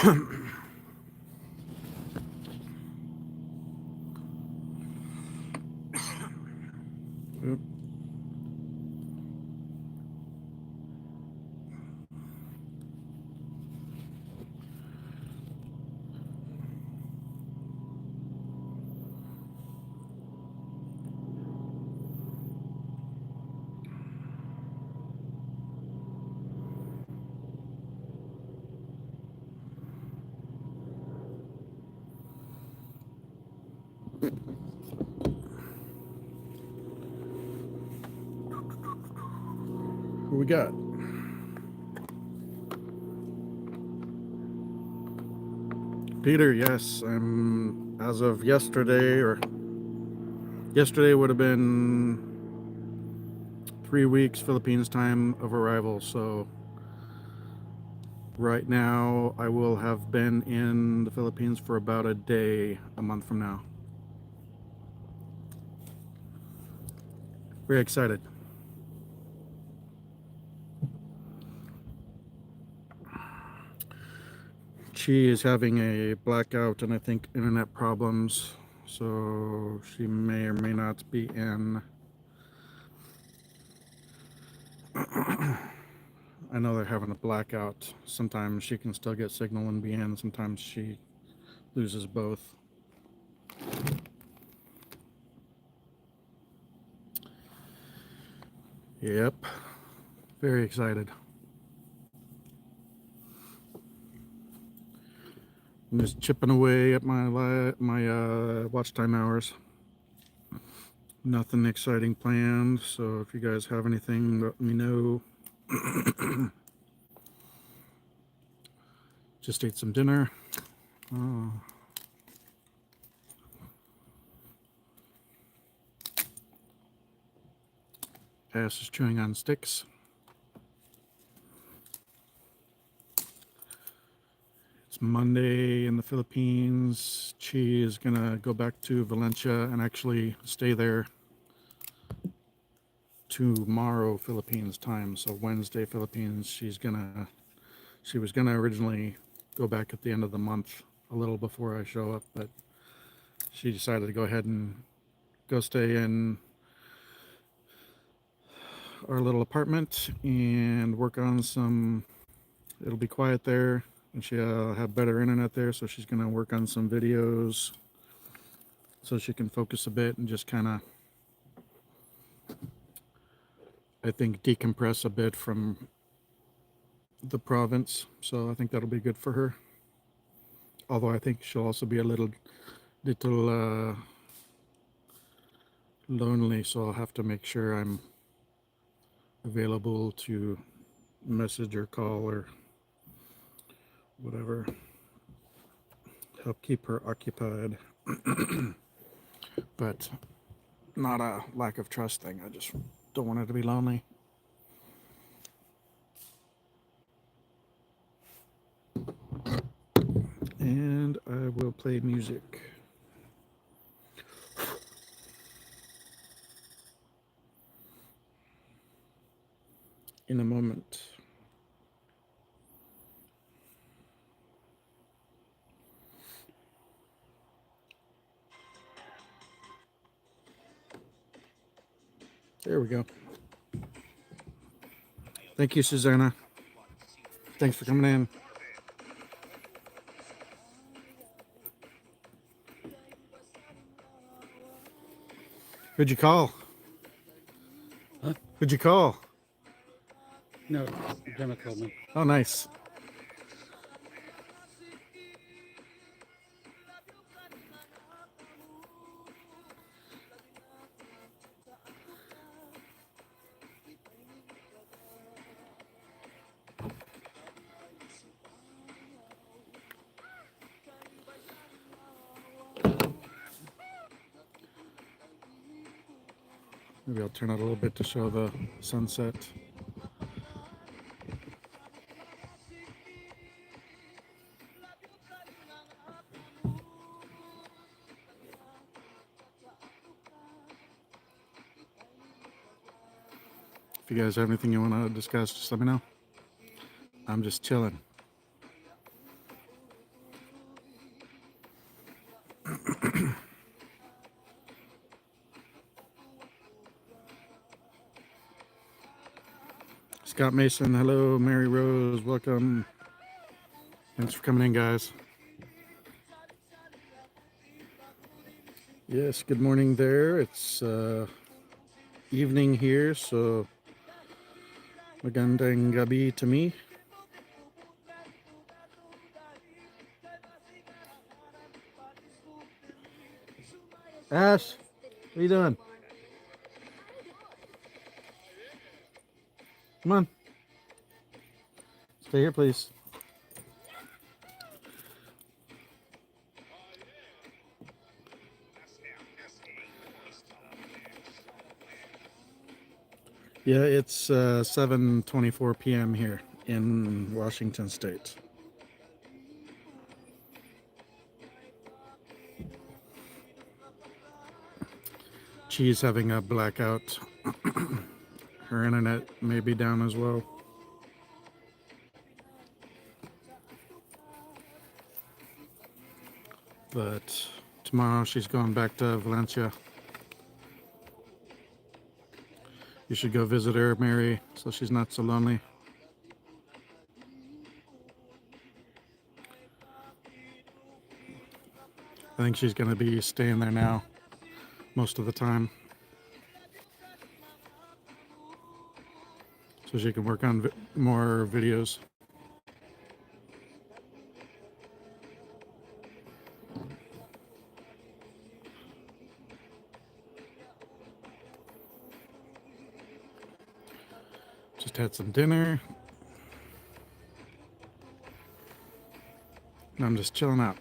Oop. Who we got? Peter, yes, I'm as of yesterday, or yesterday would have been 3 weeks Philippines time of arrival. So right now I will have been in the Philippines for about a day, a month from now. Very excited. She is having a blackout and I think internet problems, so she may or may not be in. I know they're having a blackout. Sometimes she can still get signal and be in, sometimes she loses both. Yep, very excited. I'm just chipping away at my watch time hours. Nothing exciting planned, so if you guys have anything, let me know. Just ate some dinner. Oh. Ass is chewing on sticks. It's Monday in the Philippines. Chi is gonna go back to Valencia and actually stay there tomorrow Philippines time. So Wednesday Philippines. She was gonna originally go back at the end of the month, a little before I show up, but she decided to go ahead and go stay in our little apartment and work on some. It'll be quiet there, and she'll have better internet there, so she's gonna work on some videos so she can focus a bit and just kind of, I think, decompress a bit from the province. So I think that'll be good for her, although I think she'll also be a little lonely, so I'll have to make sure I'm available to message or call or whatever, help keep her occupied. But not a lack of trust thing. I just don't want her to be lonely. And I will play music in a moment. There we go. Thank you, Susanna. Thanks for coming in. Who'd you call? Huh? Who'd you call? No, Gemma called me. Oh, nice. Maybe I'll turn out a little bit to show the sunset. If you guys have anything you want to discuss, just let me know. I'm just chilling. Scott Mason, hello. Mary Rose, welcome. Thanks for coming in, guys. Yes, good morning there. It's evening here, so magandang gabi to me. Ash, what are you doing? Come on. Stay here, please. Yeah, it's 7:24 p.m. here in Washington State. She's having a blackout. Her internet may be down as well. But tomorrow she's going back to Valencia. You should go visit her, Mary, so she's not so lonely. I think she's going to be staying there now most of the time, so she can work on more videos. Just had some dinner. And I'm just chilling out.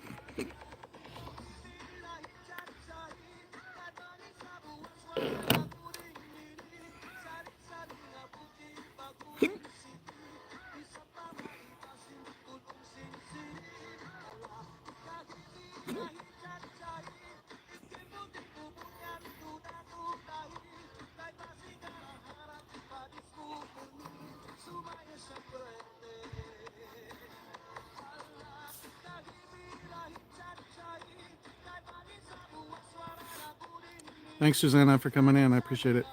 Thanks, Susanna, for coming in. I appreciate it.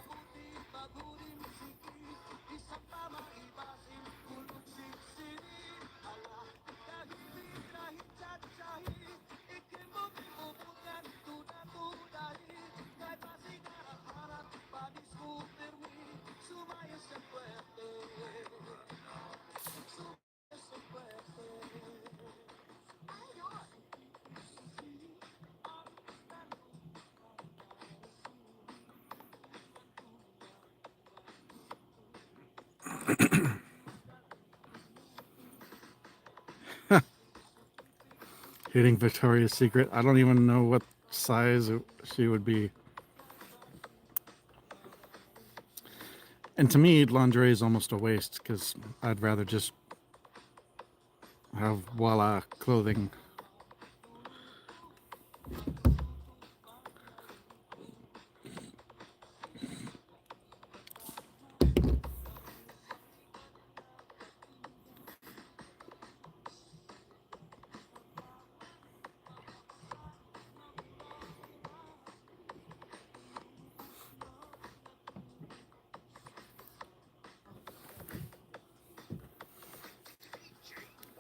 Hitting Victoria's Secret. I don't even know what size she would be. And to me, lingerie is almost a waste because I'd rather just have voila clothing.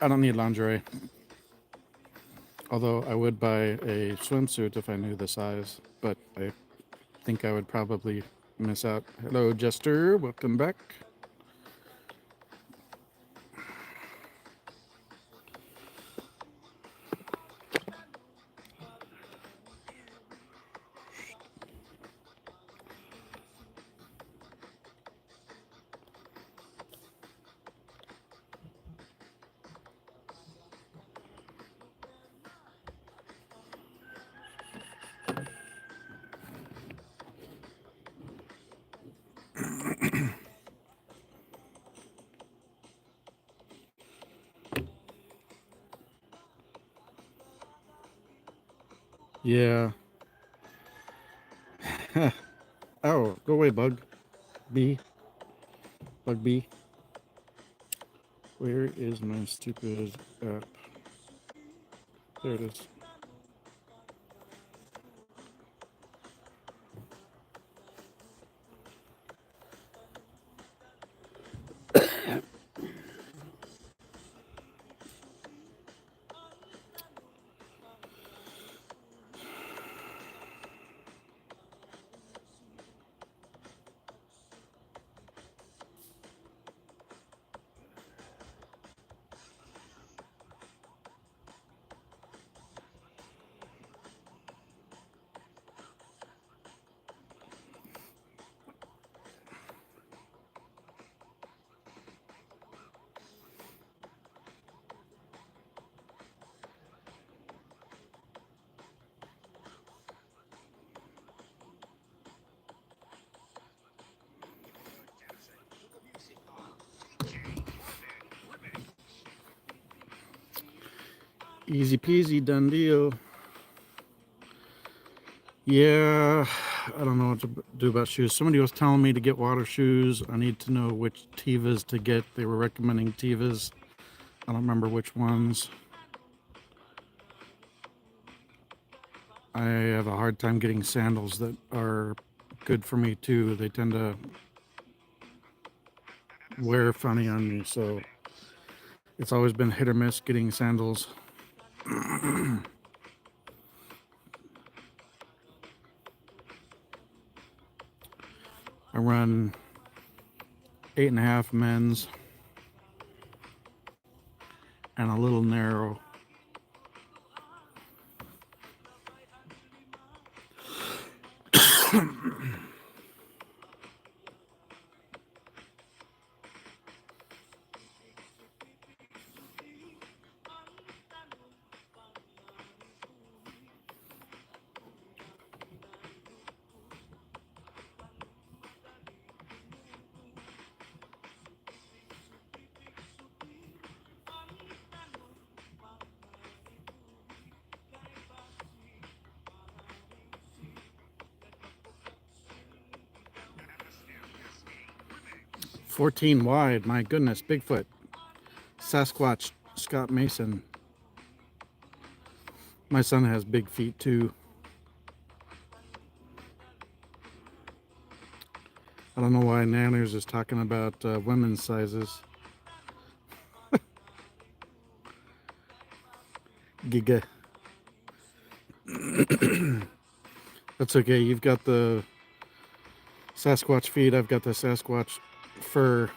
I don't need lingerie. Although I would buy a swimsuit if I knew the size, but I think I would probably miss out. Hello, Jester. Welcome back. Yeah. Oh, go away, bug. Bee. Bug bee. Where is my stupid app? There it is. Easy peasy, done deal. Yeah, I don't know what to do about shoes. Somebody was telling me to get water shoes. I need to know which Tevas to get. They were recommending Tevas. I don't remember which ones. I have a hard time getting sandals that are good for me too. They tend to wear funny on me, so it's always been hit or miss getting sandals. I run 8.5 men's and a little narrow. "14 wide, my goodness, Bigfoot. Sasquatch, Scott Mason. My son has big feet too. I don't know why Nanners is talking about women's sizes. Giga. That's okay. You've got the Sasquatch feet. I've got the Sasquatch fur.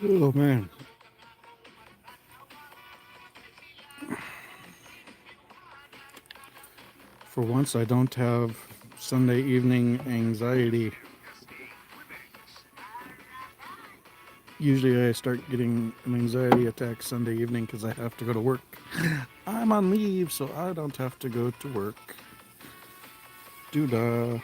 Oh man. For once, I don't have Sunday evening anxiety. Usually I start getting an anxiety attack Sunday evening because I have to go to work. I'm on leave, so I don't have to go to work. Doodah.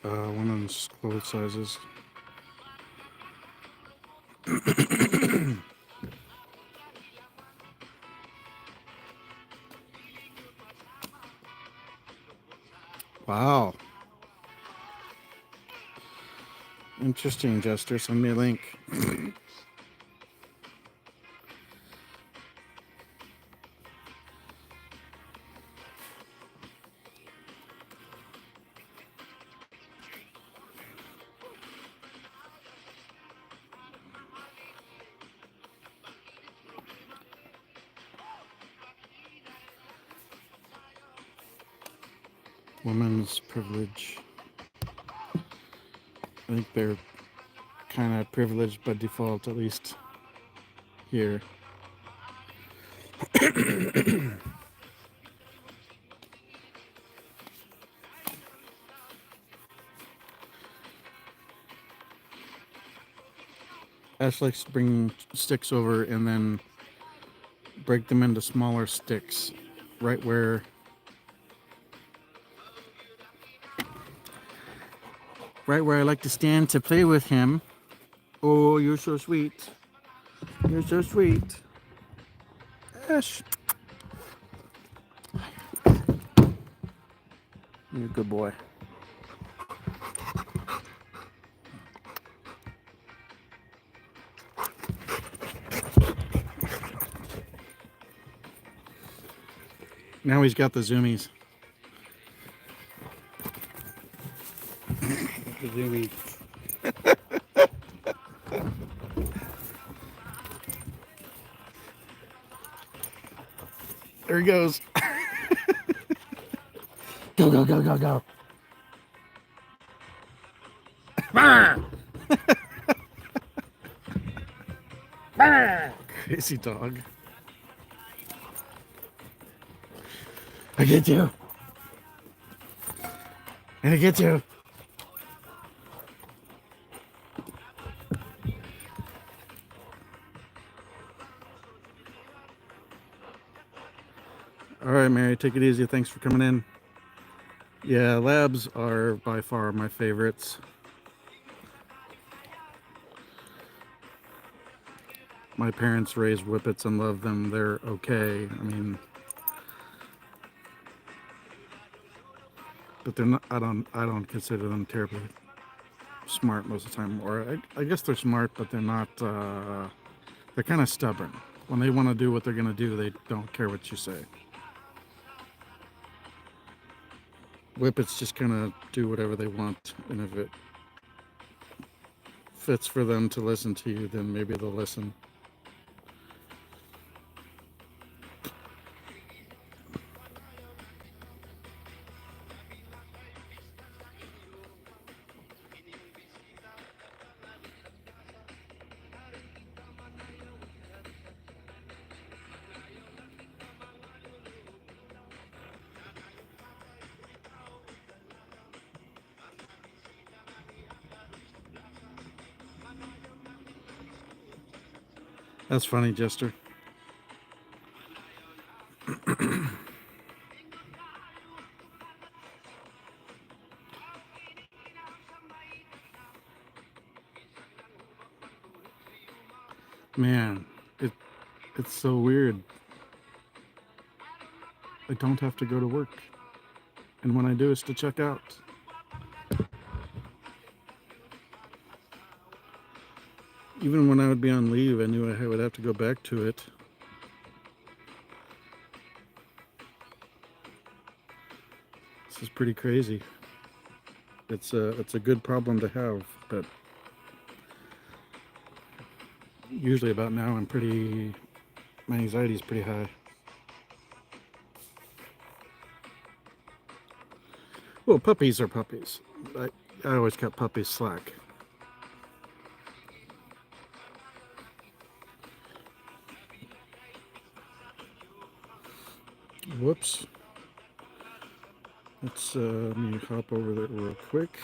Women's clothes sizes. Wow. Interesting, Jester. Send me a link. Women's privilege. I think they're kind of privileged by default, at least here. Ash likes to bring sticks over and then break them into smaller sticks, right where I like to stand to play with him. Oh, you're so sweet. You're so sweet. Ash, you're a good boy. Now he's got the zoomies. The zoomies. There he goes. Go, go, go, go, go. Crazy dog. I get you. And I get you. All right, Mary, take it easy. Thanks for coming in. Yeah, labs are by far my favorites. My parents raised whippets and love them. They're okay. I mean, but they're not. I don't consider them terribly smart most of the time. Or I guess they're smart, but they're not. They're kind of stubborn. When they want to do what they're gonna do, they don't care what you say. Whippets just kind of do whatever they want, and if it fits for them to listen to you, then maybe they'll listen. That's funny, Jester. Man, it's so weird. I don't have to go to work. And when I do, it's to check out. Even when I would be on leave, I knew I would have to go back to it. This is pretty crazy. It's a good problem to have, but usually about now my anxiety is pretty high. Well, puppies are puppies. I always cut puppies slack. Whoops. Let's let me hop over that real quick.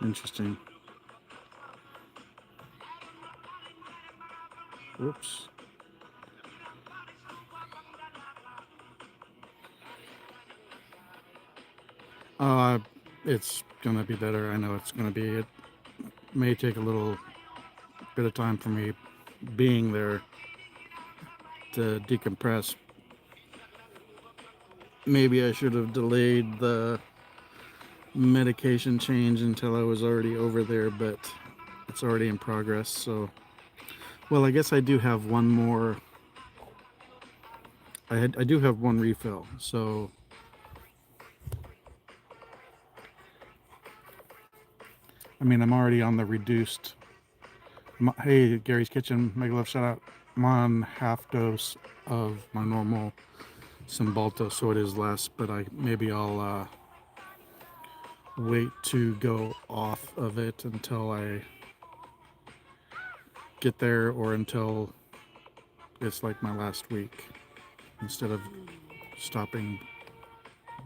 Interesting. Whoops. It's gonna be better. I know it's gonna be. It may take a little bit of time for me being there to decompress. Maybe I should have delayed the medication change until I was already over there, but it's already in progress. So, well, I guess I do have one more. I do have one refill, so I mean I'm already on the reduced Hey, Gary's Kitchen, Mega Love shout out. I'm on half dose of my normal Cymbalta, so it is less, but maybe I'll wait to go off of it until I get there, or until it's like my last week, instead of stopping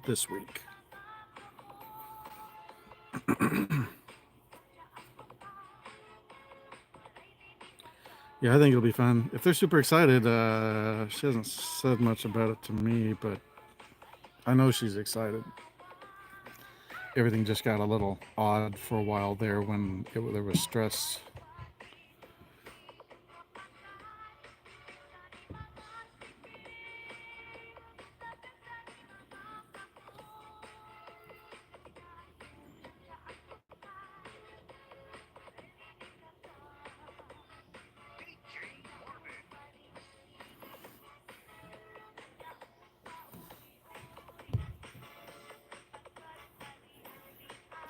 this week. Yeah, I think it'll be fun. If they're super excited, she hasn't said much about it to me, but I know she's excited. Everything just got a little odd for a while there when there was stress.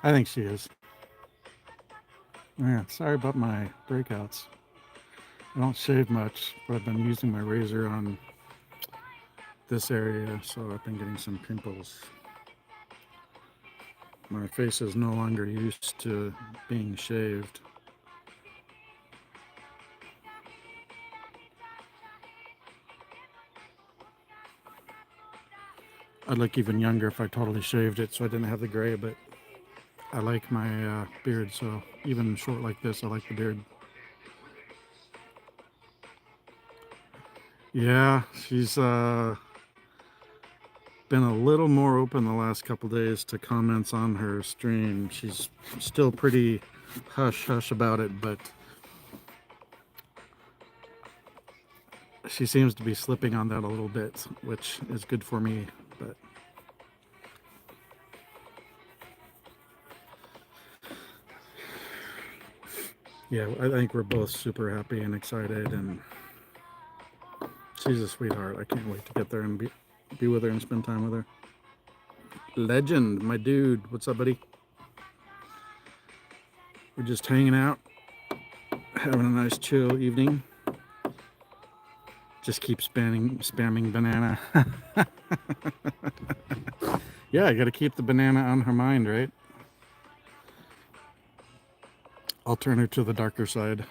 I think she is. Yeah, sorry about my breakouts. I don't shave much, but I've been using my razor on this area, so I've been getting some pimples. My face is no longer used to being shaved. I'd look even younger if I totally shaved it so I didn't have the gray, but I like my beard, so even short like this, I like the beard. Yeah, she's been a little more open the last couple days to comments on her stream. She's still pretty hush hush about it, but she seems to be slipping on that a little bit, which is good for me. But yeah, I think we're both super happy and excited, and she's a sweetheart. I can't wait to get there and be with her and spend time with her. Legend, my dude. What's up, buddy? We're just hanging out, having a nice chill evening. Just keep spamming banana. Yeah, I got to keep the banana on her mind, right? I'll turn her to the darker side.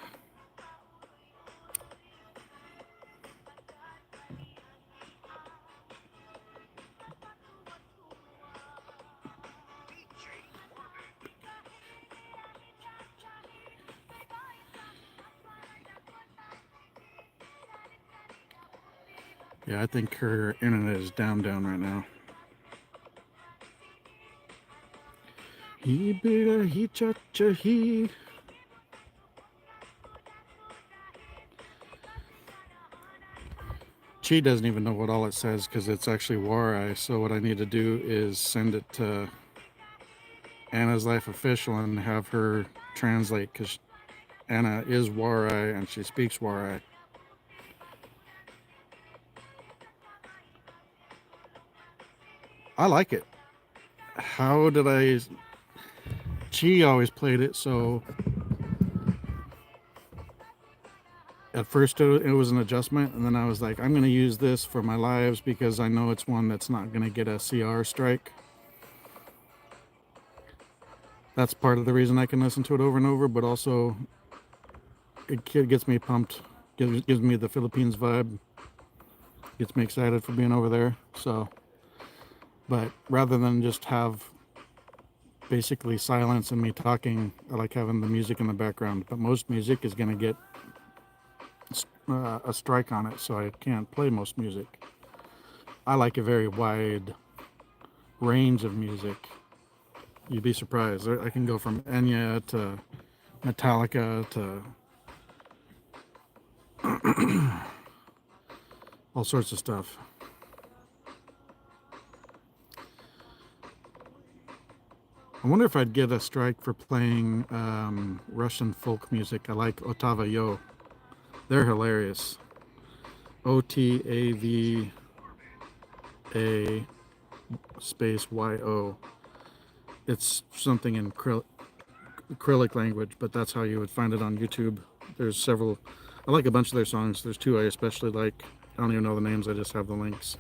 Yeah, I think her internet is down right now. He bida he cha cha he. She doesn't even know what all it says because it's actually Warai. So what I need to do is send it to Anna's Life Official and have her translate, because Anna is Warai and she speaks Warai. I like it. How did I? She always played it, so at first it was an adjustment, and then I was like, I'm going to use this for my lives because I know it's one that's not going to get a CR strike. That's part of the reason I can listen to it over and over, but also it gets me pumped, gives me the Philippines vibe, gets me excited for being over there. So, but rather than just have basically silence and me talking, I like having the music in the background. But most music is going to get a strike on it, so I can't play most music. I like a very wide range of music. You'd be surprised. I can go from Enya to Metallica to all sorts of stuff. I wonder if I'd get a strike for playing Russian folk music. I like Otava Yo. They're hilarious. OTAVA space YO. It's something in acrylic language, but that's how you would find it on YouTube. There's several. I like a bunch of their songs. There's two I especially like. I don't even know the names. I just have the links.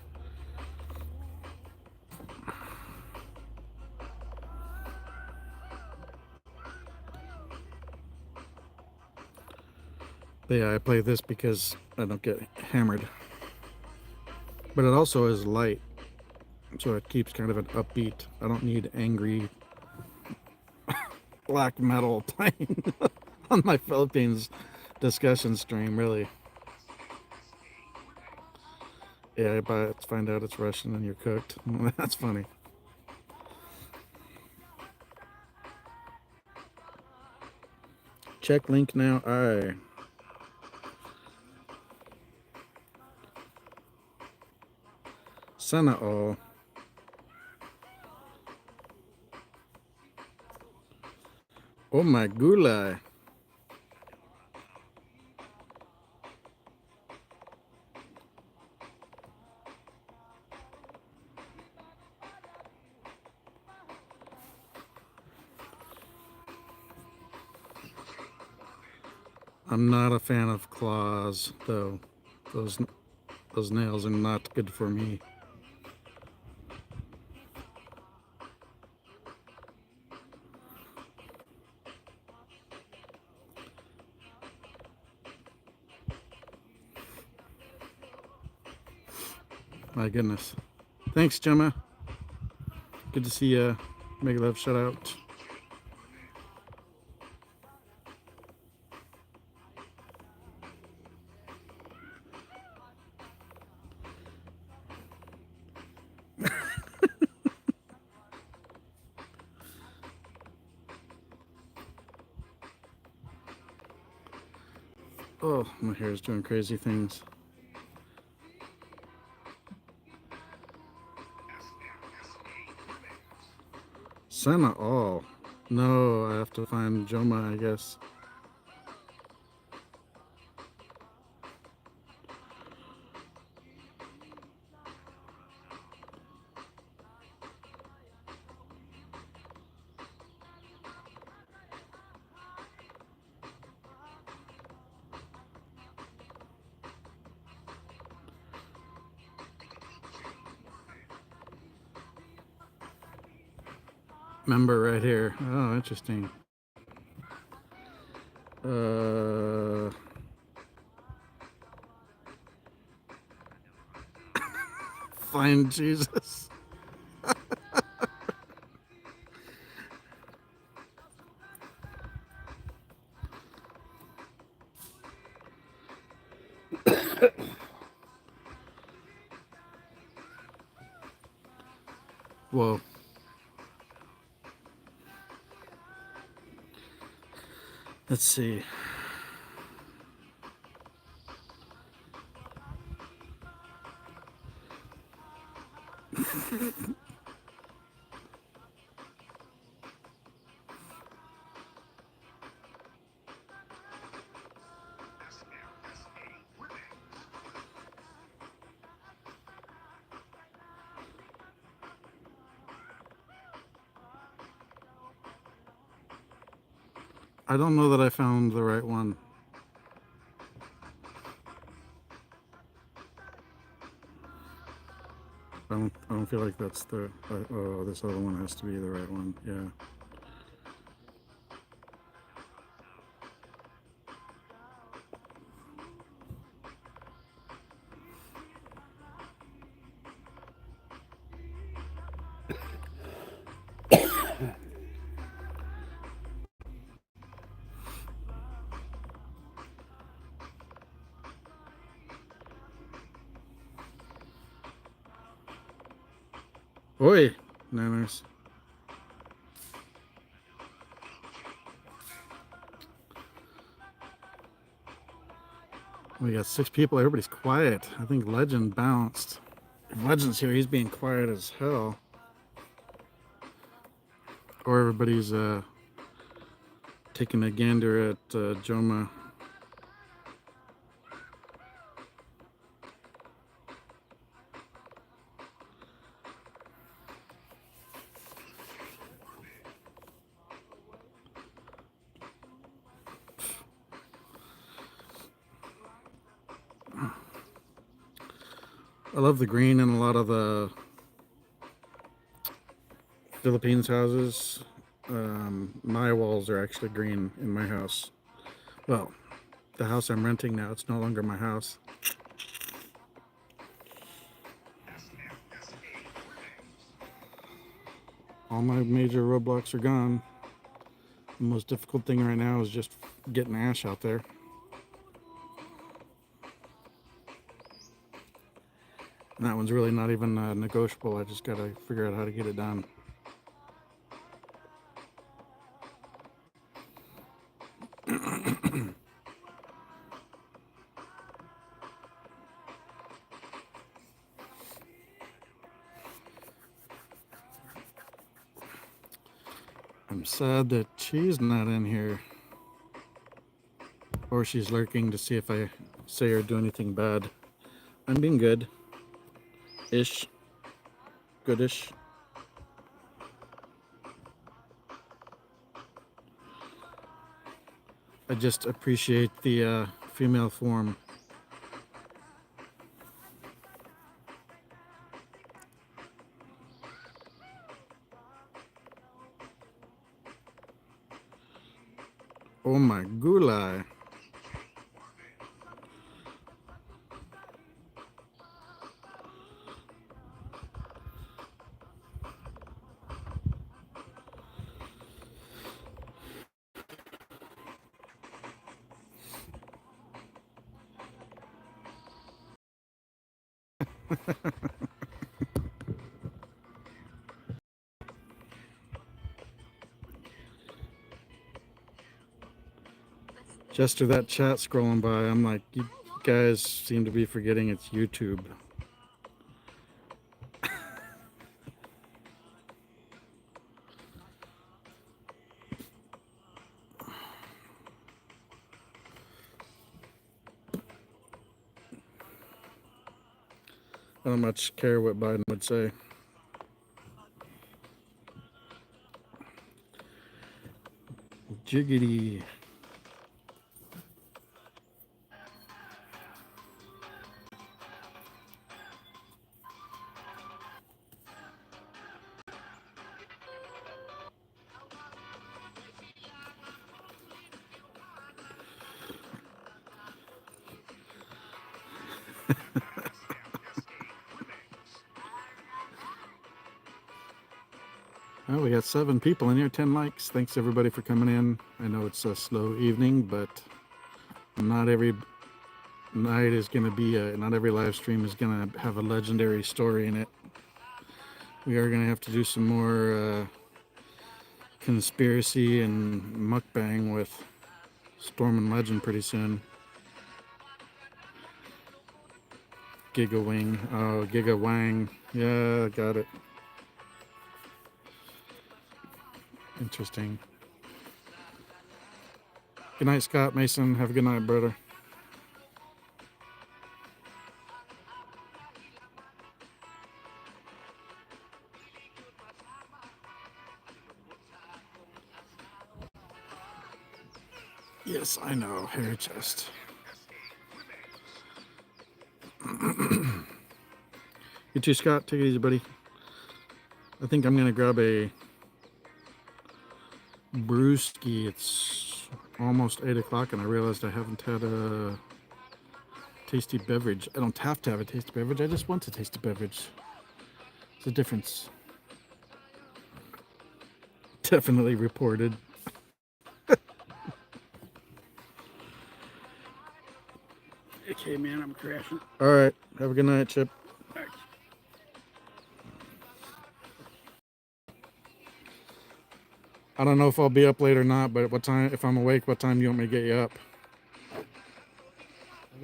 But yeah, I play this because I don't get hammered. But it also is light, so it keeps kind of an upbeat. I don't need angry black metal playing on my Philippines discussion stream, really. Yeah, but find out it's Russian and you're cooked. That's funny. Check link now. Aye. Sana all. Oh my gulay. I'm not a fan of claws, though. Those nails are not good for me. My goodness. Thanks, Gemma. Good to see you. Make love, shout out. Oh, my hair is doing crazy things. Sana all. No, I have to find Joma, I guess. Member right here. Oh, interesting. Find Jesus. Whoa. Let's see. I don't know that I found the right one. I don't feel like that's the. Oh, this other one has to be the right one. Yeah. Oi, Nanners. We got 6 people. Everybody's quiet. I think Legend bounced. If Legend's here, he's being quiet as hell. Or everybody's taking a gander at Joma. I love the green in a lot of the Philippines houses. My walls are actually green in my house. Well, the house I'm renting now, it's no longer my house. All my major roadblocks are gone. The most difficult thing right now is just getting ash out there. And that one's really not even negotiable. I just gotta figure out how to get it done. I'm sad that she's not in here. Or she's lurking to see if I say or do anything bad. I'm being good. Ish. Goodish. I just appreciate the female form. Oh my gulai. Just to that chat scrolling by, I'm like, you guys seem to be forgetting it's YouTube. I don't much care what Biden would say. Jiggity. Well, we got 7 people in here, 10 likes. Thanks everybody for coming in. I know it's a slow evening, but not every night is going to be not every live stream is going to have a legendary story in it. We are going to have to do some more conspiracy and mukbang with Storm and Legend pretty soon. Giga Wing. Oh, Giga Wang. Yeah, got it. Interesting. Good night, Scott Mason. Have a good night, brother. Yes, I know. Hair chest. You too, Scott. Take it easy, buddy. I think I'm going to grab a brewski. It's almost 8 o'clock, and I realized I haven't had a tasty beverage. I don't have to have a tasty beverage. I just want a tasty beverage. It's a difference. Definitely reported. Okay, man, I'm crashing. All right. Have a good night, Chip. I don't know if I'll be up late or not, but what time, if I'm awake, what time do you want me to get you up? I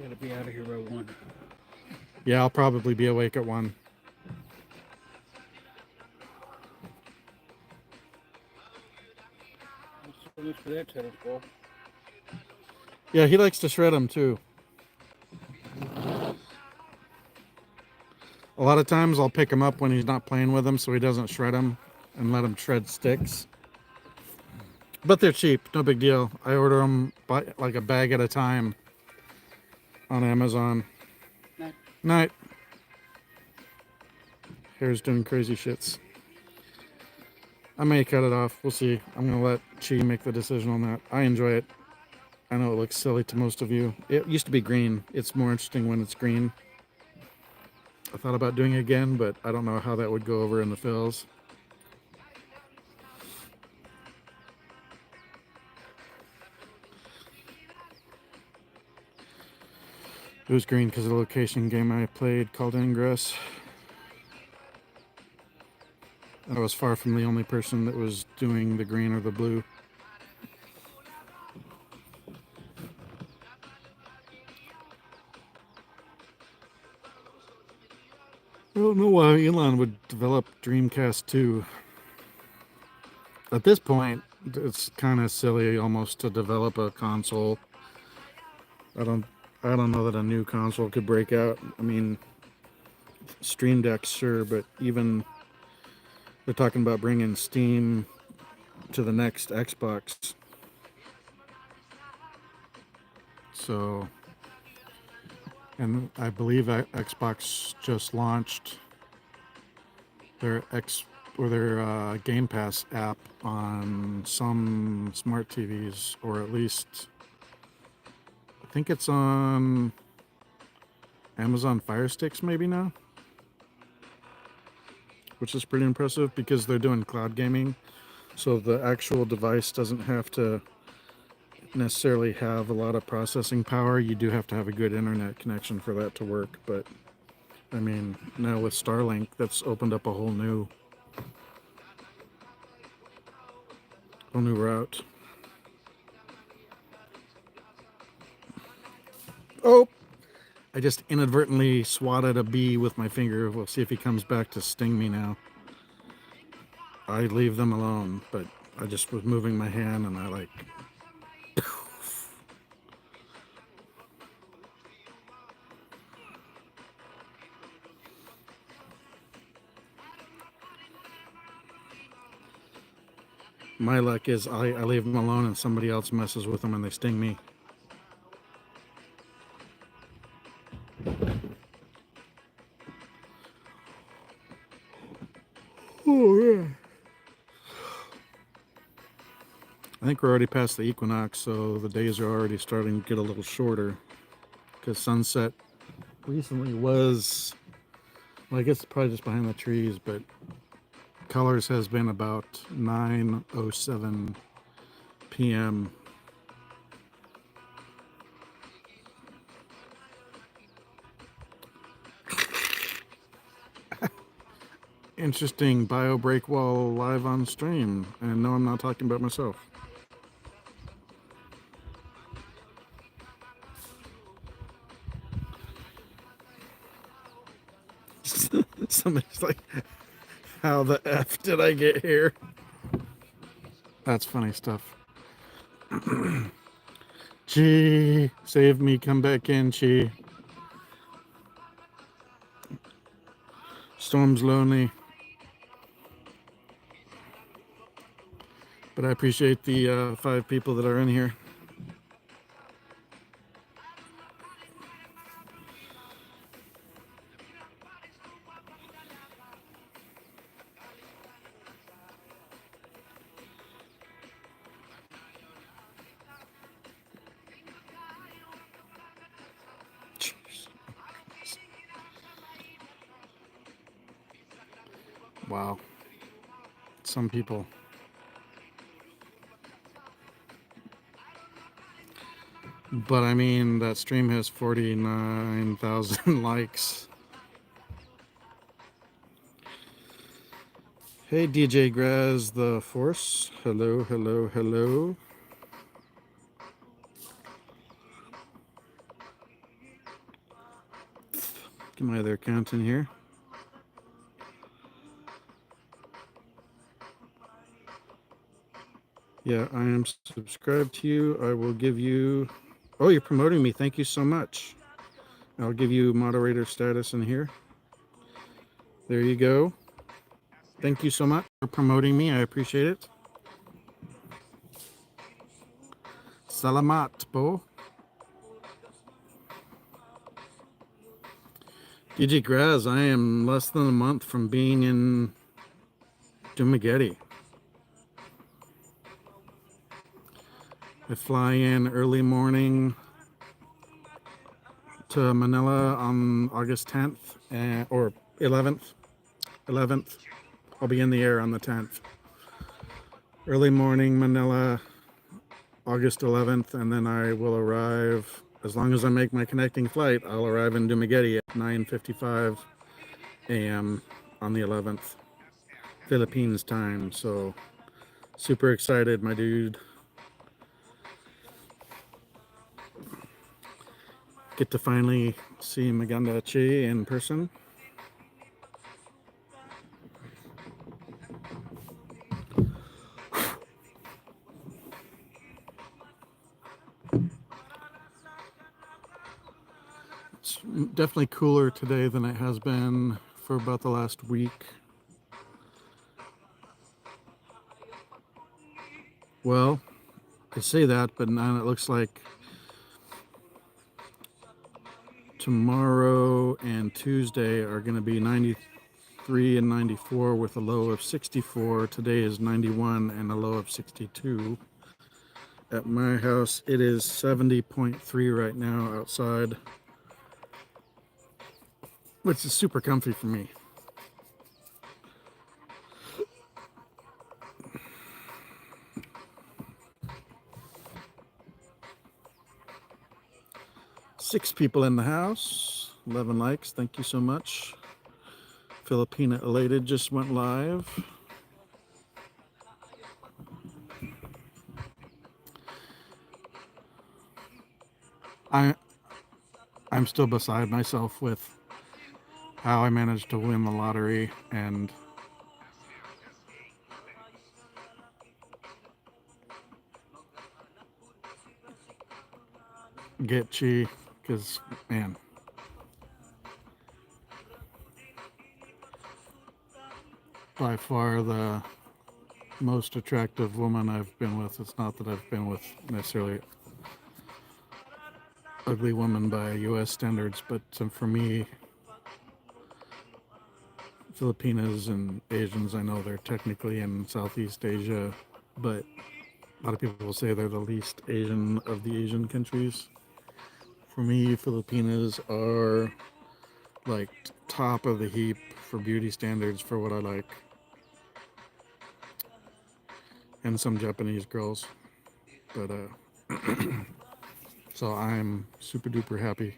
gotta be out of here by 1. Yeah, I'll probably be awake at 1. So much for that tennis ball. Yeah, he likes to shred them too. A lot of times I'll pick him up when he's not playing with them so he doesn't shred them and let him shred sticks. But they're cheap, no big deal. I order them by like a bag at a time on Amazon. Night. Night. Hair's doing crazy shits. I may cut it off. We'll see. I'm going to let Chi make the decision on that. I enjoy it. I know it looks silly to most of you. It used to be green. It's more interesting when it's green. I thought about doing it again, but I don't know how that would go over in the fills. It was green because of the location game I played called Ingress. I was far from the only person that was doing the green or the blue. I don't know why Elon would develop Dreamcast 2. At this point, it's kind of silly almost to develop a console. I don't know that a new console could break out. I mean, Stream Deck, sure, but even they're talking about bringing Steam to the next Xbox. So, and I believe Xbox just launched their Game Pass app on some smart TVs, or at least I think it's on Amazon Fire Sticks maybe now, which is pretty impressive because they're doing cloud gaming, so the actual device doesn't have to necessarily have a lot of processing power. You do have to have a good internet connection for that to work, but I mean, now with Starlink, that's opened up a whole new route. Oh, I just inadvertently swatted a bee with my finger. We'll see if he comes back to sting me now. I leave them alone, but I just was moving my hand and I like... My luck is I leave them alone and somebody else messes with them and they sting me. Oh, yeah. I think we're already past the equinox, so the days are already starting to get a little shorter. Because sunset recently was, well, I guess it's probably just behind the trees, but colors has been about 9:07 p.m. Interesting bio break while live on stream. And no, I'm not talking about myself. Somebody's like, how the F did I get here? That's funny stuff. Chi, save me, come back in, Chi. Storm's lonely. But I appreciate the 5 people that are in here. Wow. Some people. But I mean, that stream has 49,000 likes. Hey, DJ Graz the Force. Hello, hello, hello. Get my other account in here. Yeah, I am subscribed to you. I will give you... Oh, you're promoting me. Thank you so much. I'll give you moderator status in here. There you go. Thank you so much for promoting me. I appreciate it. Salamat, Bo. PG Graz, I am less than a month from being in Dumaguete. I fly in early morning to Manila on August 10th or 11th. 11th. I'll be in the air on the 10th. Early morning, Manila, August 11th, and then I will arrive, as long as I make my connecting flight, I'll arrive in Dumaguete at 9:55 a.m. on the 11th, Philippines time. So super excited, my dude. Get to finally see Maganda Che in person. It's definitely cooler today than it has been for about the last week. Well, I say that, but now it looks like tomorrow and Tuesday are going to be 93 and 94 with a low of 64. Today is 91 and a low of 62. At my house, it is 70.3 right now outside, which is super comfy for me. Six people in the house, 11 likes. Thank you so much. Filipina Elated just went live. I'm still beside myself with how I managed to win the lottery and get Chi, because man, by far the most attractive woman I've been with. It's not that I've been with necessarily ugly woman by US standards, but for me, Filipinas and Asians, I know they're technically in Southeast Asia, but a lot of people will say they're the least Asian of the Asian countries. For me, Filipinas are like top of the heap for beauty standards for what I like. And some Japanese girls. But so I'm super duper happy.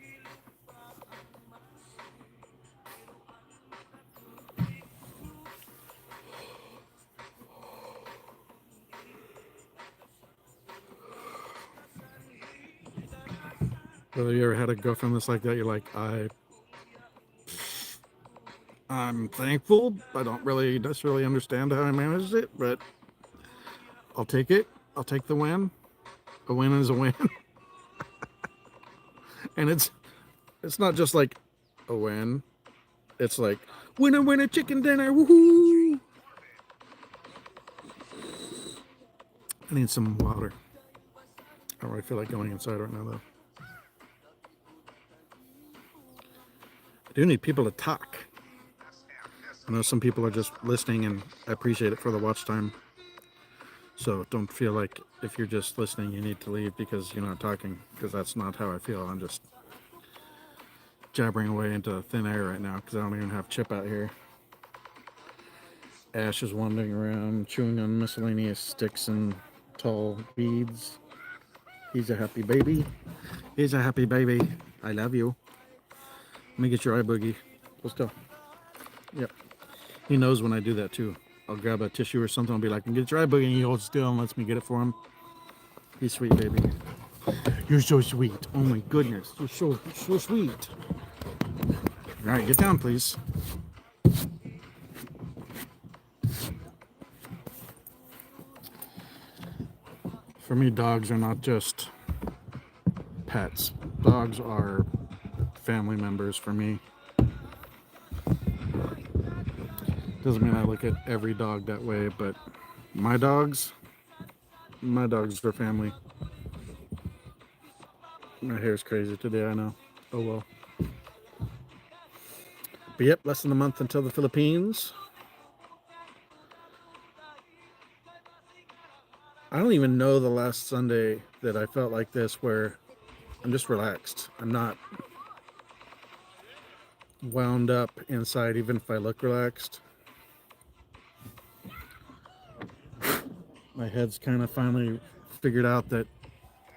Whether you ever had a girlfriend that's like that, you're like, I'm thankful. I don't really necessarily understand how I managed it, but I'll take it. I'll take the win. A win is a win. And it's not just like a win. It's like winner, winner, chicken dinner. Woohoo! I need some water. I don't really feel like going inside right now, though. I do need people to talk. I know some people are just listening, and I appreciate it for the watch time. So don't feel like if you're just listening, you need to leave because you're not talking, because that's not how I feel. I'm just jabbering away into thin air right now because I don't even have Chip out here. Ash is wandering around, chewing on miscellaneous sticks and tall beads. He's a happy baby. He's a happy baby. I love you. Let me get your eye boogie. Let's go. Yep. He knows when I do that too. I'll grab a tissue or something. I'll be like, get your eye boogie, and he holds still and lets me get it for him. He's sweet, baby. You're so sweet. Oh my goodness. You're so sweet. All right, get down, please. For me, dogs are not just pets. Dogs are family members for me. Doesn't mean I look at every dog that way, but my dogs are family. My hair's crazy today, I know. Oh well. But yep, less than a month until the Philippines. I don't even know the last Sunday that I felt like this where I'm just relaxed. I'm not wound up inside even if I look relaxed. My head's kind of finally figured out that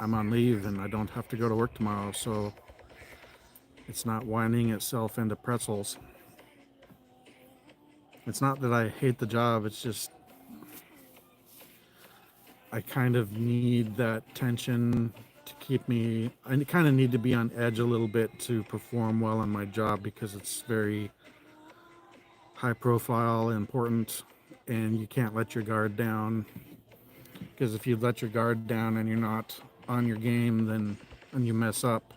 I'm on leave and I don't have to go to work tomorrow, so it's not winding itself into pretzels. It's not that I hate the job, it's just I kind of need that tension to keep me, I kind of need to be on edge a little bit to perform well in my job because it's very high profile, important, and you can't let your guard down. Because if you let your guard down and you're not on your game, then and you mess up.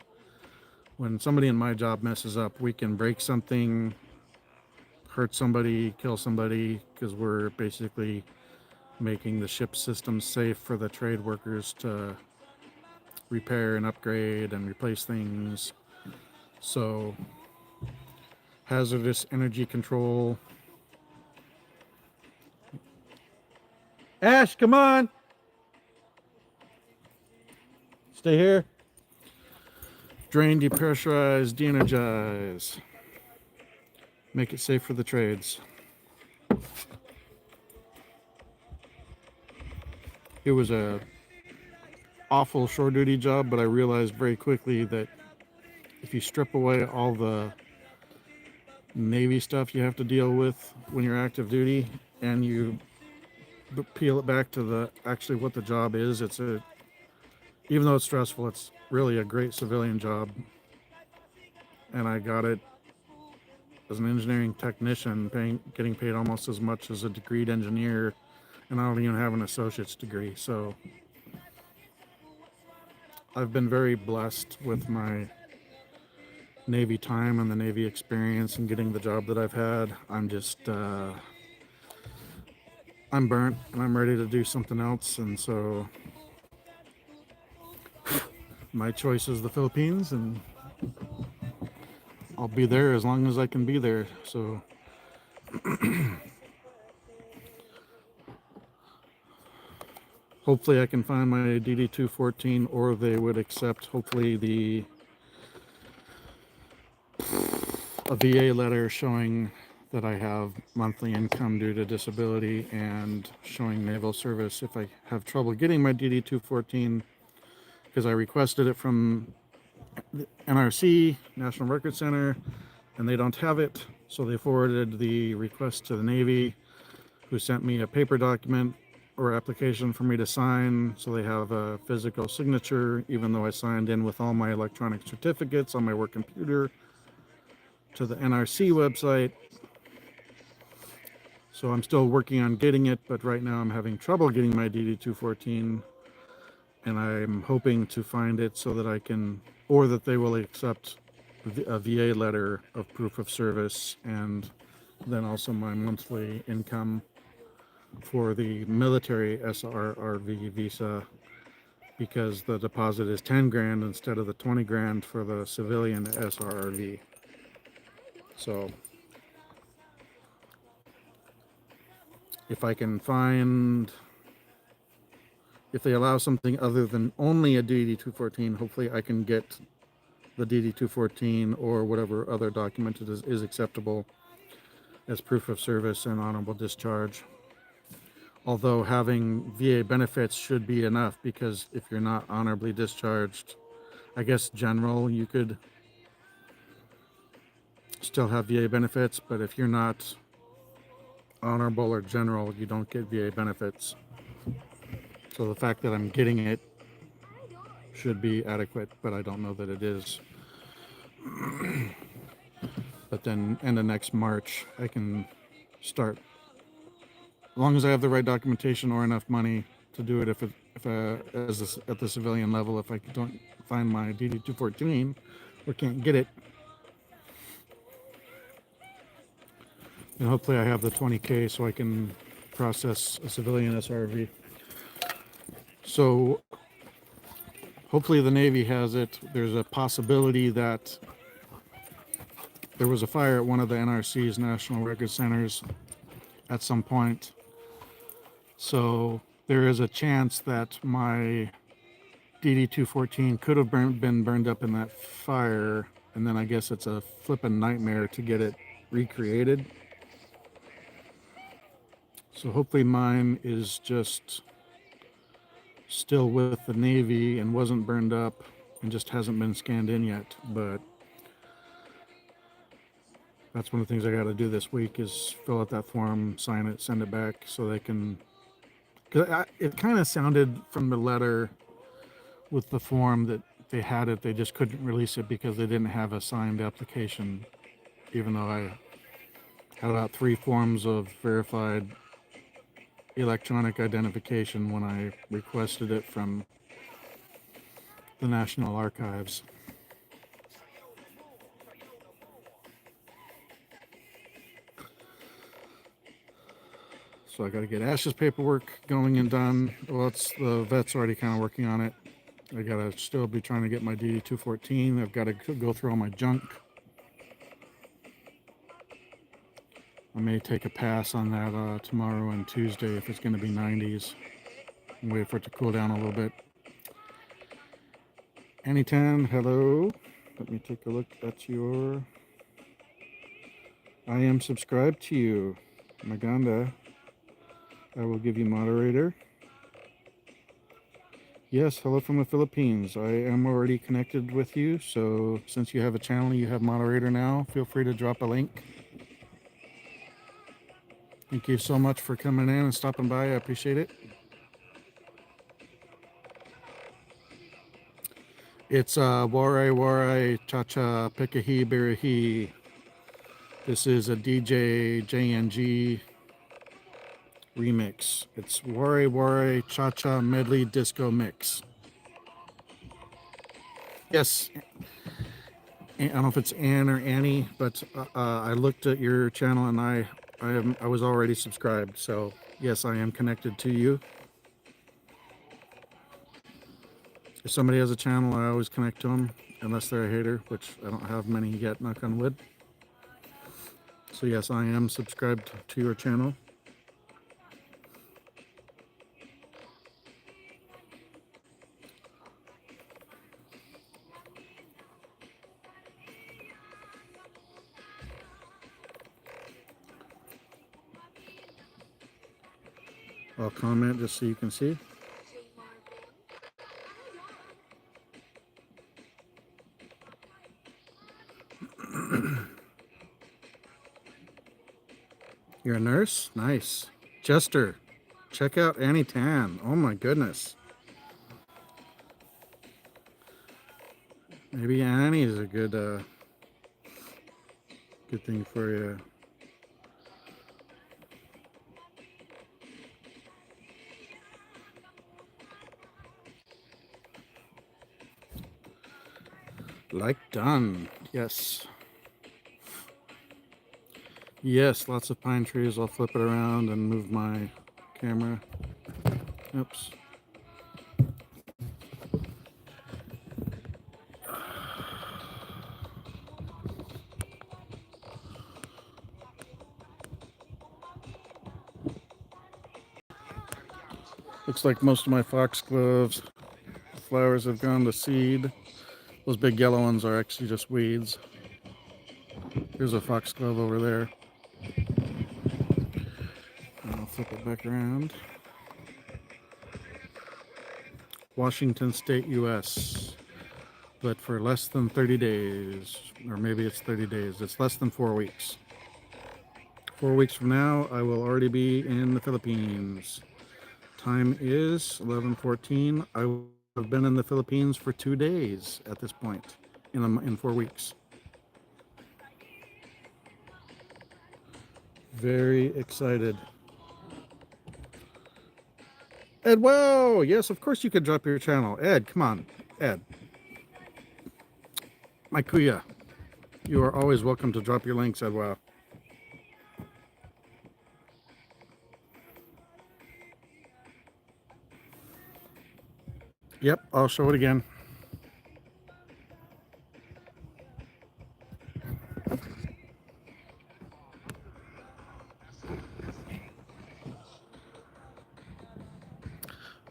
When somebody in my job messes up, we can break something, hurt somebody, kill somebody, because we're basically making the ship system safe for the trade workers to repair and upgrade and replace things. So hazardous energy control. Ash, come on. Stay here. Drain, depressurize, de-energize. Make it safe for the trades. It was a awful shore duty job, but I realized very quickly that if you strip away all the Navy stuff you have to deal with when you're active duty and you peel it back to the actually what the job is, it's a, even though it's stressful, it's really a great civilian job. And I got it as an engineering technician, getting paid almost as much as a degreed engineer, and I don't even have an associate's degree. So I've been very blessed with my Navy time and the Navy experience and getting the job that I've had. I'm just, I'm burnt and I'm ready to do something else. And so my choice is the Philippines, and I'll be there as long as I can be there. So hopefully I can find my DD-214, or they would accept hopefully a VA letter showing that I have monthly income due to disability and showing naval service if I have trouble getting my DD-214, because I requested it from the NRC, National Record Center, and they don't have it. So they forwarded the request to the Navy, who sent me a paper document or application for me to sign, so they have a physical signature, even though I signed in with all my electronic certificates on my work computer to the NRC website. So I'm still working on getting it, but right now I'm having trouble getting my DD-214, and I'm hoping to find it so that I can, or that they will accept a VA letter of proof of service, and then also my monthly income for the military SRRV visa, because the deposit is 10 grand instead of the 20 grand for the civilian SRRV. So if I can find, if they allow something other than only a DD-214, hopefully I can get the DD-214 or whatever other document is acceptable as proof of service and honorable discharge. Although having VA benefits should be enough, because if you're not honorably discharged, I guess general, you could still have VA benefits, but if you're not honorable or general, you don't get VA benefits. So the fact that I'm getting it should be adequate, but I don't know that it is. But then end of next March, I can start, as long as I have the right documentation or enough money to do it. If at the civilian level, if I don't find my DD-214 or can't get it, and hopefully I have the 20K so I can process a civilian SRV. So hopefully the Navy has it. There's a possibility that there was a fire at one of the NRC's National Record Centers at some point. So there is a chance that my DD-214 could have been burned up in that fire, and then I guess it's a flippin' nightmare to get it recreated. So hopefully mine is just still with the Navy and wasn't burned up and just hasn't been scanned in yet. But that's one of the things I got to do this week is fill out that form, sign it, send it back so they can. Cause it kind of sounded from the letter with the form that they had it, they just couldn't release it because they didn't have a signed application, even though I had about 3 forms of verified electronic identification when I requested it from the National Archives. So I got to get Ash's paperwork going and done. Well, it's the vet's already kind of working on it. I got to still be trying to get my DD-214. I've got to go through all my junk. I may take a pass on that tomorrow and Tuesday if it's going to be 90s. And wait for it to cool down a little bit. Anytime, hello. Let me take a look at your... I am subscribed to you, Maganda. I will give you moderator. Yes, hello from the Philippines. I am already connected with you, so since you have a channel, you have moderator now. Feel free to drop a link. Thank you so much for coming in and stopping by. I appreciate it. It's Warai Warai Cha Cha Pikahi Birahi. This is a DJ JNG remix. It's Warai Warai Cha Cha Medley Disco Mix. Yes. I don't know if it's Ann or Annie, but I looked at your channel and I was already subscribed. So yes, I am connected to you. If somebody has a channel, I always connect to them, unless they're a hater, which I don't have many yet, knock on wood. So yes, I am subscribed to your channel. I'll comment just so you can see. You're a nurse? Nice. Jester, check out Annie Tan. Oh my goodness. Maybe Annie is a good thing for you. Like done. Yes. Yes, lots of pine trees. I'll flip it around and move my camera. Oops. Looks like most of my foxgloves flowers have gone to seed. Those big yellow ones are actually just weeds. Here's a foxglove over there. I'll flip it back around. Washington State, US. But for less than 30 days, or maybe it's 30 days. It's less than 4 weeks. 4 weeks from now, I will already be in the Philippines. Time is 11:14. I have been in the Philippines for 2 days at this point in 4 weeks. Very excited. Ed, whoa! Yes, of course you could drop your channel. Ed, come on. Ed. My Kuya. You are always welcome to drop your links, Ed, wow. Yep, I'll show it again.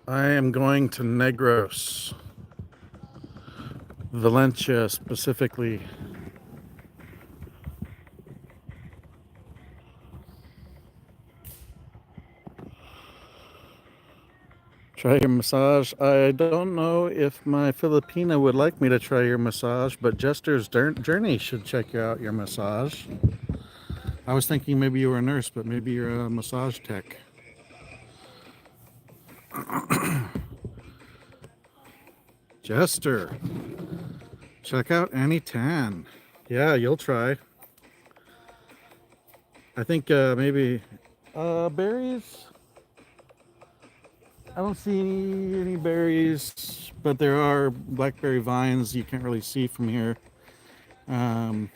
I am going to Negros, Valencia specifically. Try your massage. I don't know if my Filipina would like me to try your massage, but Jester's Journey should check out your massage. I was thinking maybe you were a nurse, but maybe you're a massage tech. Jester, check out Annie Tan. Yeah, you'll try. I think maybe berries. I don't see any berries, but there are blackberry vines you can't really see from here. Um,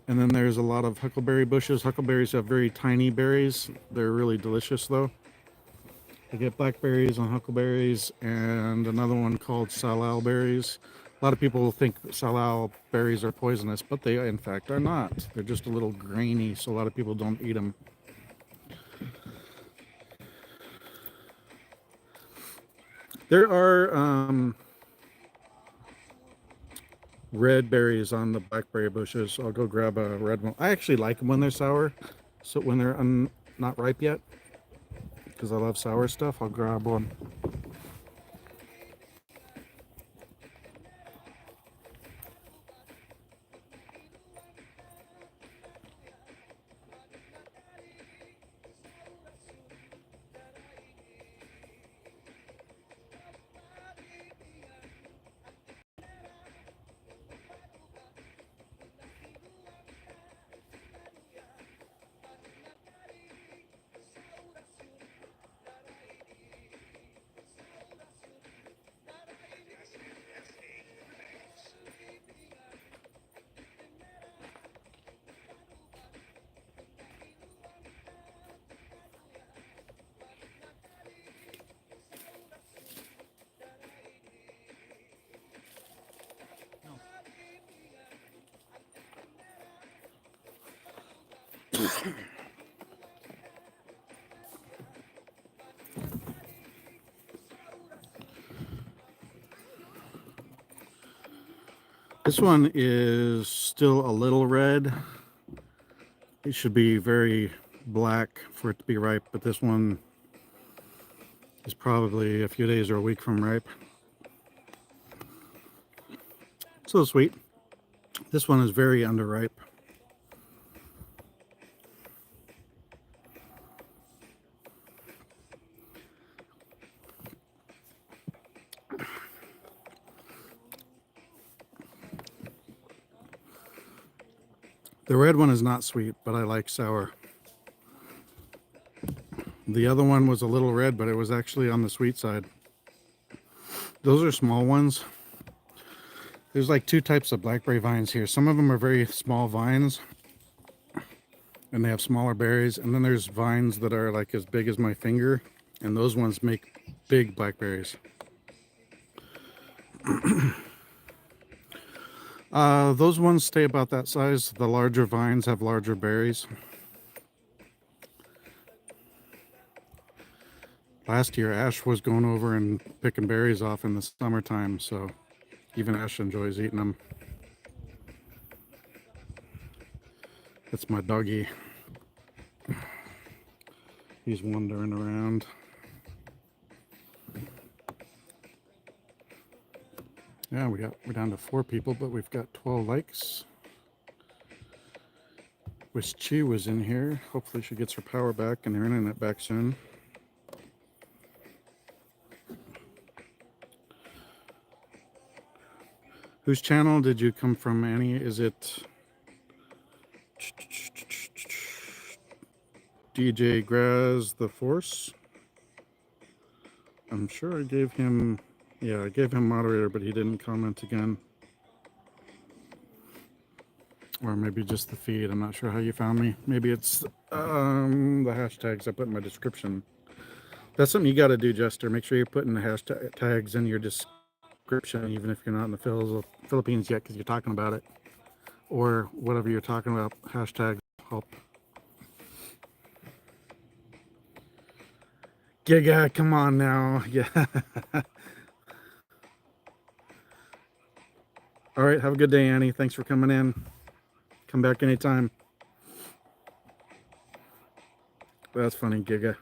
and then there's a lot of huckleberry bushes. Huckleberries have very tiny berries. They're really delicious though. I get blackberries and huckleberries and another one called salal berries. A lot of people think salal berries are poisonous, but they in fact are not. They're just a little grainy, so a lot of people don't eat them. There are red berries on the blackberry bushes. I'll go grab a red one. I actually like them when they're sour. So when they're not ripe yet, because I love sour stuff, I'll grab one. This one is still a little red. It should be very black for it to be ripe, but this one is probably a few days or a week from ripe. So sweet. This one is very underripe. The red one is not sweet, but I like sour. The other one was a little red, but it was actually on the sweet side. Those are small ones. There's like two types of blackberry vines here. Some of them are very small vines, and they have smaller berries. And then there's vines that are like as big as my finger, and those ones make big blackberries. Those ones stay about that size. The larger vines have larger berries. Last year, Ash was going over and picking berries off in the summertime, so even Ash enjoys eating them. That's my doggy. He's wandering around. Yeah, we're down to 4 people, but we've got 12 likes. Wish Chi was in here. Hopefully she gets her power back and her internet back soon. Whose channel did you come from, Annie? Is it DJ Graz the Force? I'm sure I gave him, yeah, I gave him moderator, but he didn't comment again. Or maybe just the feed. I'm not sure how you found me. Maybe it's the hashtags I put in my description. That's something you got to do, Jester. Make sure you're putting the hashtags in your description, even if you're not in the Philippines yet, because you're talking about it. Or whatever you're talking about, hashtags help. Giga, come on now. Yeah. All right. Have a good day, Annie. Thanks for coming in. Come back anytime. That's funny, Giga.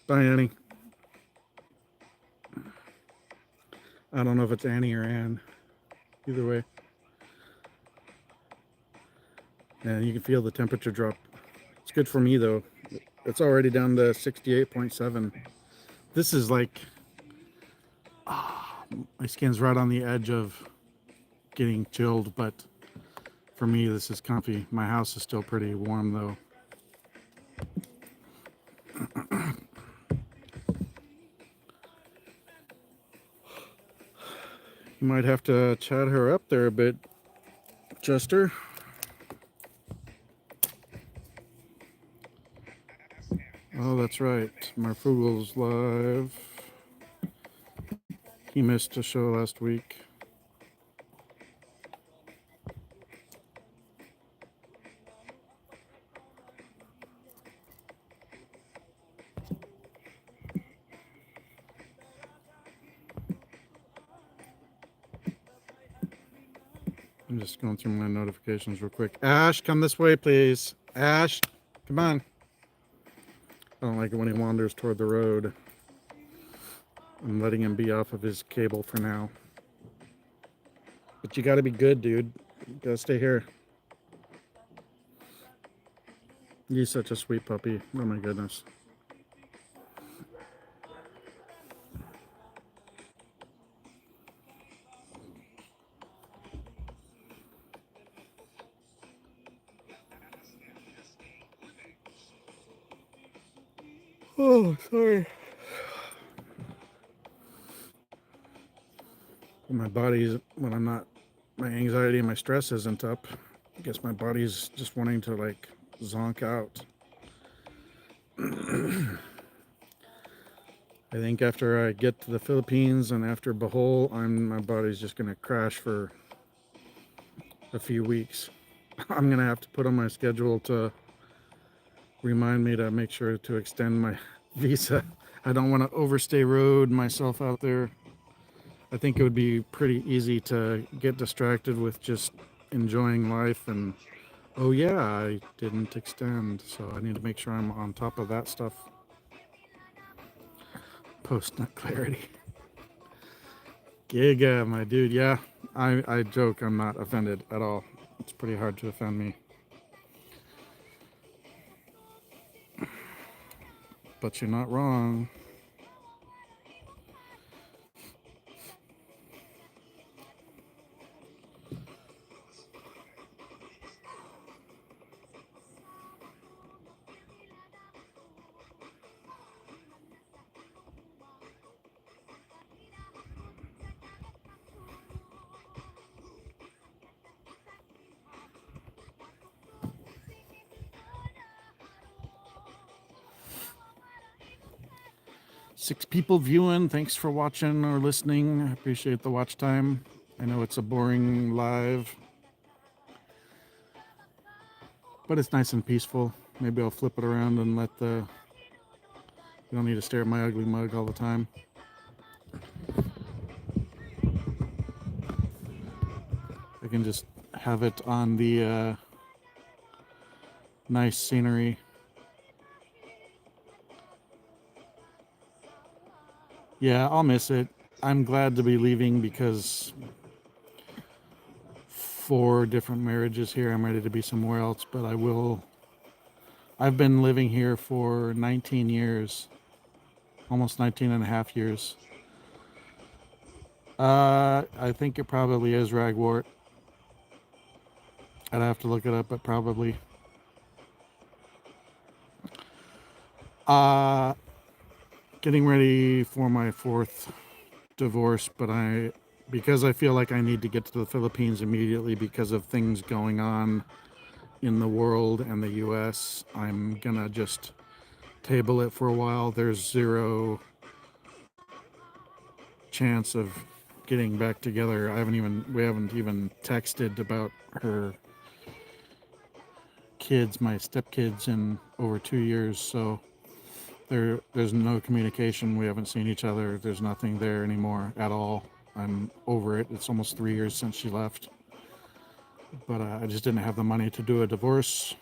Bye, Annie. I don't know if it's Annie or Ann. Either way. And you can feel the temperature drop. It's good for me, though. It's already down to 68.7. This is like, my skin's right on the edge of getting chilled, but for me, this is comfy. My house is still pretty warm, though. You might have to chat her up there a bit, Chester. Oh, that's right. Marfugel's live. He missed a show last week. I'm just going through my notifications real quick. Ash, come this way, please. Ash, come on. I don't like it when he wanders toward the road. I'm letting him be off of his cable for now. But you gotta be good, dude. You gotta stay here. He's such a sweet puppy. Oh my goodness. Oh, sorry. My body's, when I'm not, my anxiety and my stress isn't up. I guess my body's just wanting to like zonk out. I think after I get to the Philippines and after Bohol, my body's just gonna crash for a few weeks. I'm gonna have to put on my schedule to remind me to make sure to extend my visa. I don't want to overstay road myself out there. I think it would be pretty easy to get distracted with just enjoying life and, oh yeah, I didn't extend, so I need to make sure I'm on top of that stuff. Post nut clarity. Giga, my dude. Yeah, I joke. I'm not offended at all. It's pretty hard to offend me. But you're not wrong. Six people viewing. Thanks for watching or listening. I appreciate the watch time. I know it's a boring live, but it's nice and peaceful. Maybe I'll flip it around and let the... You don't need to stare at my ugly mug all the time. I can just have it on the nice scenery. Yeah, I'll miss it. I'm glad to be leaving because 4 different marriages here. I'm ready to be somewhere else, but I will. I've been living here for 19 years, almost 19 and a half years. I think it probably is ragwort. I'd have to look it up, but probably. Getting ready for my 4th divorce, but because I feel like I need to get to the Philippines immediately because of things going on in the world and the US, I'm gonna just table it for a while. There's 0 chance of getting back together. We haven't even texted about her kids, my stepkids, in over 2 years, so there's no communication. We haven't seen each other. There's nothing there anymore at all. I'm over it. It's almost 3 years since she left. But I just didn't have the money to do a divorce.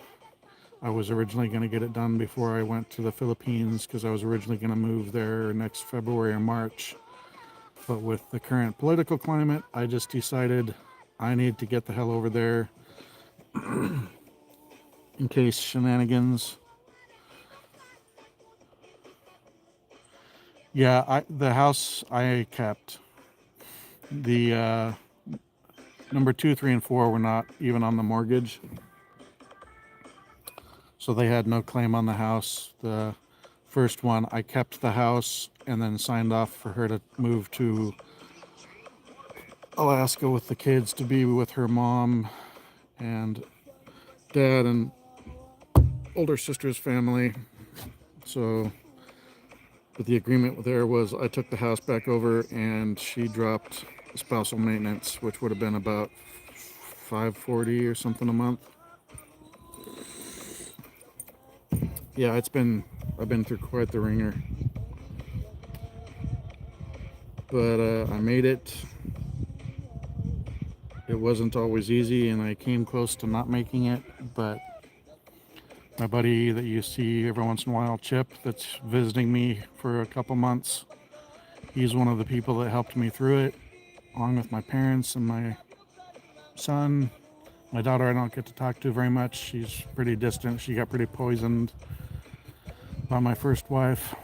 I was originally going to get it done before I went to the Philippines because I was originally going to move there next February or March. But with the current political climate, I just decided I need to get the hell over there in case shenanigans. Yeah, the house I kept. The number 2, 3, and 4 were not even on the mortgage. So they had no claim on the house. The first one, I kept the house and then signed off for her to move to Alaska with the kids to be with her mom and dad and older sister's family. So, but the agreement there was I took the house back over and she dropped spousal maintenance, which would have been about $540 or something a month. Yeah, I've been through quite the ringer. But I made it. It wasn't always easy, and I came close to not making it, but my buddy that you see every once in a while, Chip, that's visiting me for a couple months, he's one of the people that helped me through it, along with my parents and my son. My daughter I don't get to talk to very much. She's pretty distant. She got pretty poisoned by my first wife.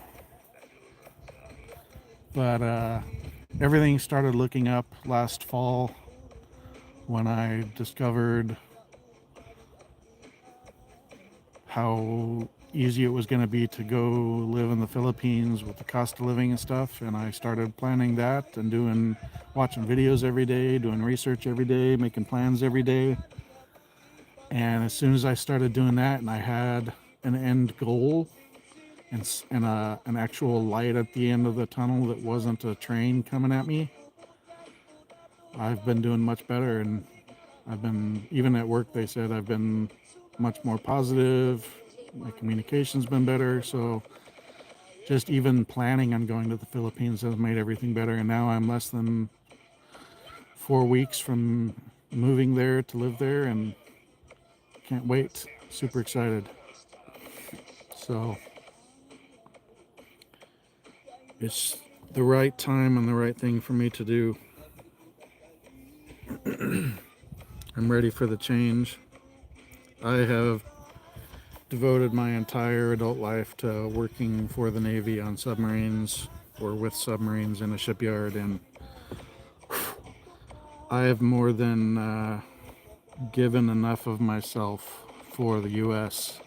But everything started looking up last fall when I discovered how easy it was going to be to go live in the Philippines with the cost of living and stuff. And I started planning that and watching videos every day, doing research every day, making plans every day. And as soon as I started doing that and I had an end goal and an actual light at the end of the tunnel that wasn't a train coming at me, I've been doing much better. And even at work, they said I've been much more positive. My communication's been better. So just even planning on going to the Philippines has made everything better. And now I'm less than 4 weeks from moving there to live there and can't wait. Super excited. So it's the right time and the right thing for me to do. I'm ready for the change. I have devoted my entire adult life to working for the Navy on submarines or with submarines in a shipyard, and I have more than given enough of myself for the U.S.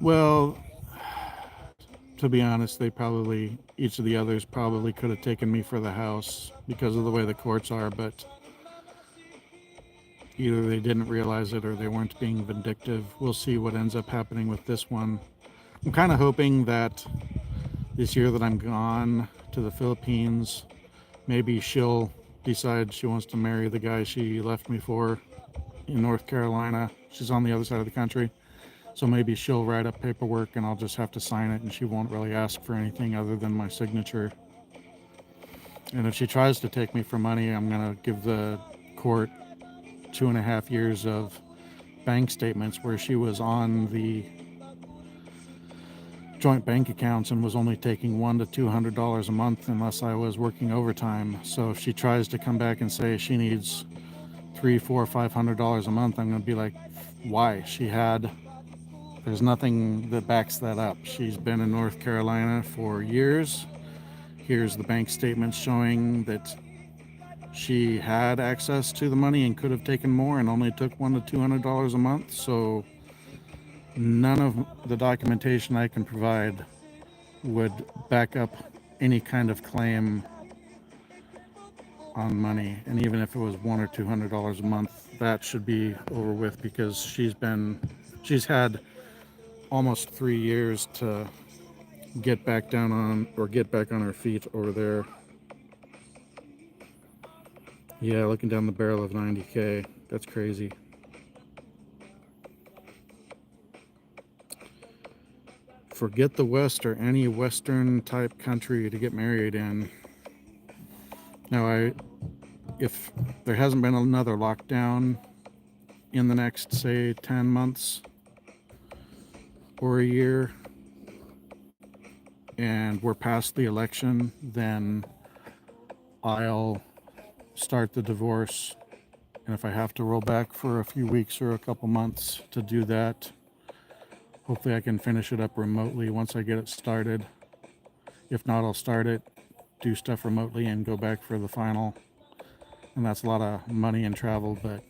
Well, to be honest, each of the others probably could have taken me for the house because of the way the courts are, but either they didn't realize it or they weren't being vindictive. We'll see what ends up happening with this one. I'm kind of hoping that this year that I'm gone to the Philippines, maybe she'll decide she wants to marry the guy she left me for in North Carolina. She's on the other side of the country. So maybe she'll write up paperwork and I'll just have to sign it and she won't really ask for anything other than my signature. And if she tries to take me for money, I'm going to give the court 2.5 years of bank statements where she was on the joint bank accounts and was only taking $100 to $200 a month unless I was working overtime. So if she tries to come back and say she needs $300, $400, $500 a month, I'm going to be like, why? There's nothing that backs that up. She's been in North Carolina for years. Here's the bank statement showing that she had access to the money and could have taken more and only took $100 to $200 a month. So none of the documentation I can provide would back up any kind of claim on money. And even if it was $100 or $200 a month, that should be over with because she's had almost 3 years to get back on her feet over there. Yeah, looking down the barrel of 90K. That's crazy. forget the West or any Western type country to get married in. Now, if there hasn't been another lockdown in the next, say, 10 months or a year, and we're past the election, then I'll start the divorce. And if I have to roll back for a few weeks or a couple months to do that, hopefully I can finish it up remotely once I get it started. If not, I'll start it, do stuff remotely, and go back for the final. And that's a lot of money and travel, but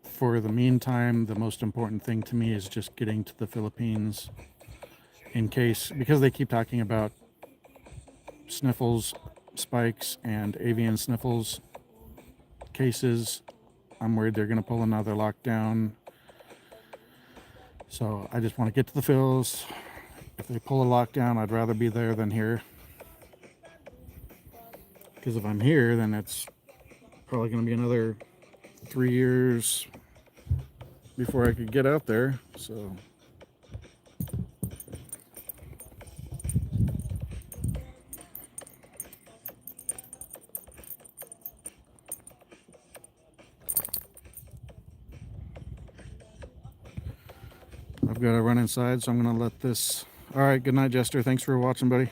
for the meantime, the most important thing to me is just getting to the Philippines in case, because they keep talking about sniffles, spikes, and avian sniffles cases. I'm worried they're going to pull another lockdown. So I just want to get to the Phils. If they pull a lockdown, I'd rather be there than here. Because if I'm here, then it's probably going to be another 3 years before I could get out there. So I've got to run inside, so I'm going to let this... All right, good night, Jester. Thanks for watching, buddy.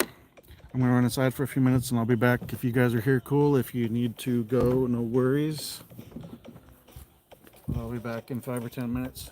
I'm going to run inside for a few minutes, and I'll be back. If you guys are here, cool. If you need to go, no worries. I'll be back in 5 or 10 minutes.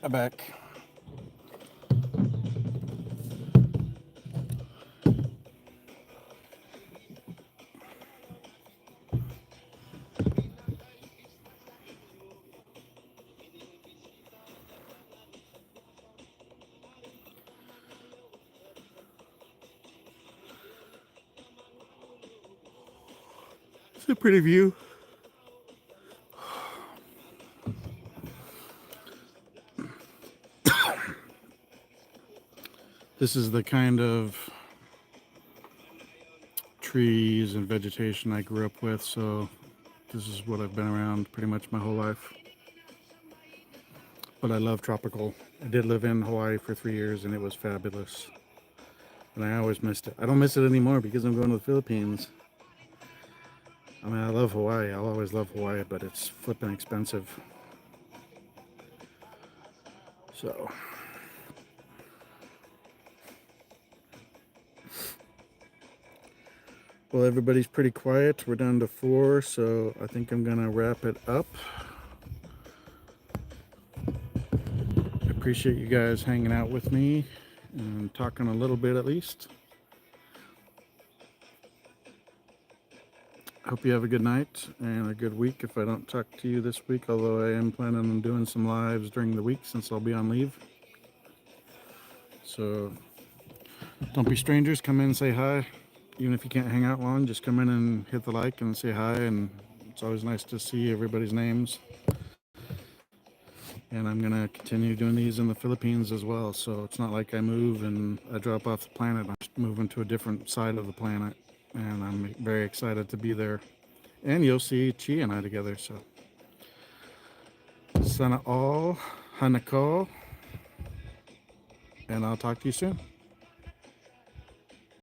back. It's a pretty view. This is the kind of trees and vegetation I grew up with, so this is what I've been around pretty much my whole life. But I love tropical. I did live in Hawaii for 3 years and it was fabulous. And I always missed it. I don't miss it anymore because I'm going to the Philippines. I mean, I love Hawaii. I'll always love Hawaii, but it's flipping expensive. So, well, everybody's pretty quiet. We're down to 4, so I think I'm gonna wrap it up. I appreciate you guys hanging out with me and talking a little bit at least. Hope you have a good night and a good week if I don't talk to you this week, although I am planning on doing some lives during the week since I'll be on leave. So don't be strangers, come in and say hi. Even if you can't hang out long, just come in and hit the like and say hi, and it's always nice to see everybody's names. And I'm gonna continue doing these in the Philippines as well, so it's not like I move and I drop off the planet. I'm just moving to a different side of the planet, and I'm very excited to be there. And you'll see Chi and I together, so sana all, hanako, and I'll talk to you soon.